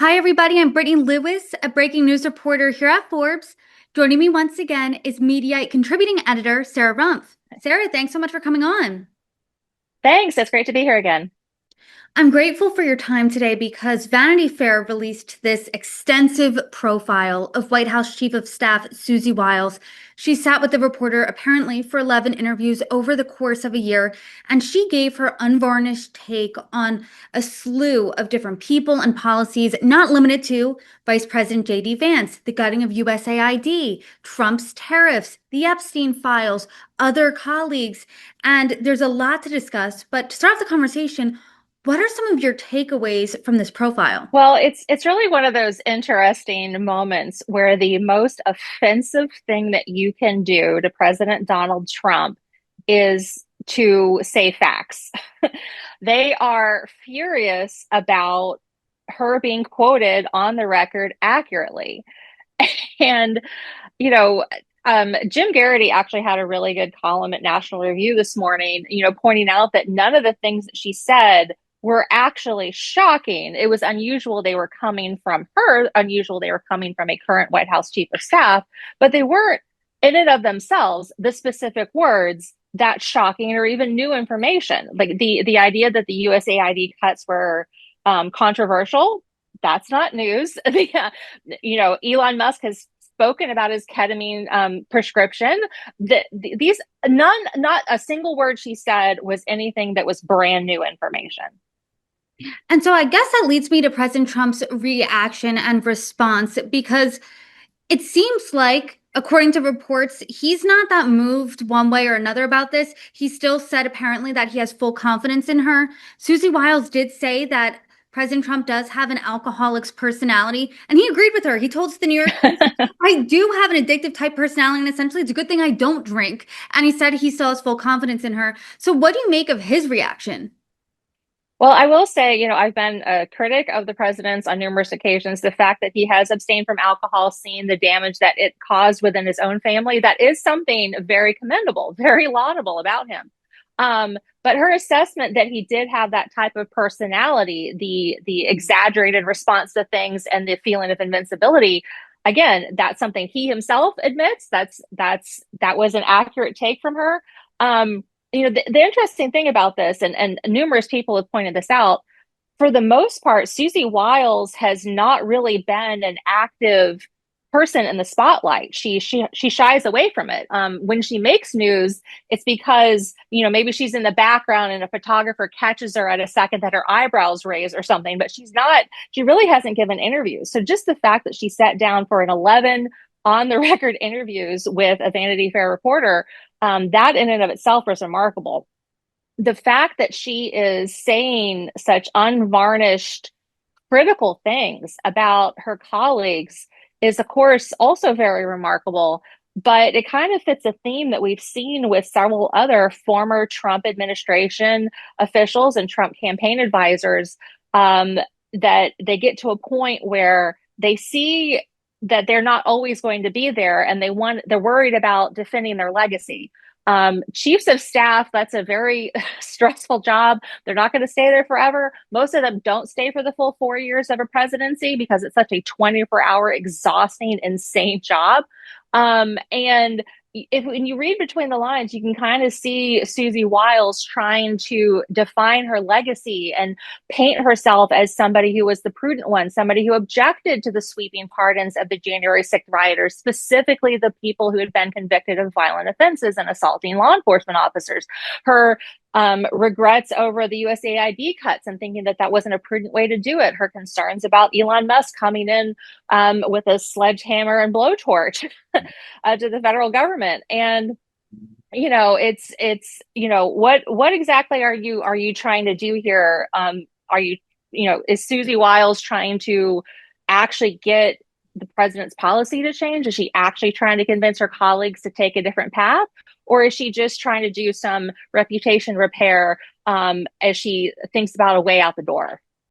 Hi, everybody. I'm Brittany Lewis, a breaking news reporter here at Forbes. Joining me once again is Mediate contributing editor Sarah Rumpf. Sarah, thanks so much for coming on. Thanks. It's great to be here again. I'm grateful for your time today because Vanity Fair released this extensive profile of White House Chief of Staff Susie Wiles. She sat with the reporter apparently for 11 interviews over the course of a year, and she gave her unvarnished take on a slew of different people and policies, not limited to Vice President J.D. Vance, the gutting of USAID, Trump's tariffs, the Epstein files, other colleagues. And there's a lot to discuss, but to start off the conversation, what are some of your takeaways from this profile? Well, it's really one of those interesting moments where the most offensive thing that you can do to President Donald Trump is to say facts. They are furious about her being quoted on the record accurately. And, you know, Jim Garrity actually had a really good column at National Review this morning, pointing out that none of the things that she said were actually shocking. It was unusual they were coming from her, unusual they were coming from a current White House chief of staff, but they weren't in and of themselves the specific words that shocking or even new information. Like the idea that the USAID cuts were controversial, that's not news. Elon Musk has spoken about his ketamine prescription. These not a single word she said was anything that was brand new information. And so I guess that leads me to President Trump's reaction and response because it seems like, according to reports, he's not that moved one way or another about this. He still said apparently that he has full confidence in her. Susie Wiles did say that President Trump does have an alcoholic's personality, and he agreed with her. He told the New York Times, I do have an addictive type personality, and essentially it's a good thing I don't drink. And he said he still has full confidence in her. So what do you make of his reaction? Well, I will say, I've been a critic of the president's on numerous occasions. The fact that he has abstained from alcohol, seeing the damage that it caused within his own family, that is something very commendable, very laudable about him. But her assessment that he did have that type of personality, the exaggerated response to things and the feeling of invincibility, again, that's something he himself admits. That was an accurate take from her. The interesting thing about this, and numerous people have pointed this out, for the most part, Susie Wiles has not really been an active person in the spotlight. She shies away from it. When she makes news, it's because maybe she's in the background and a photographer catches her at a second that her eyebrows raise or something. But she's not. She really hasn't given interviews. So just the fact that she sat down for an 11 on the record interviews with a Vanity Fair reporter, that in and of itself was remarkable. The fact that she is saying such unvarnished critical things about her colleagues is, of course, also very remarkable. But it kind of fits a theme that we've seen with several other former Trump administration officials and Trump campaign advisors, that they get to a point where they see that they're not always going to be there, and they're worried about defending their legacy. Chiefs of staff, that's a very stressful job. They're not going to stay there forever. Most of them don't stay for the full 4 years of a presidency because it's such a 24-hour, exhausting, insane job. And if when you read between the lines, you can kind of see Susie Wiles trying to define her legacy and paint herself as somebody who was the prudent one, somebody who objected to the sweeping pardons of the January 6th rioters, specifically the people who had been convicted of violent offenses and assaulting law enforcement officers. Her regrets over the USAID cuts and thinking that that wasn't a prudent way to do it. Her concerns about Elon Musk coming in with a sledgehammer and blowtorch to the federal government. And what exactly are you trying to do here? Are you is Susie Wiles trying to actually get the president's policy to change? Is she actually trying to convince her colleagues to take a different path? Or is she just trying to do some reputation repair as she thinks about a way out the door?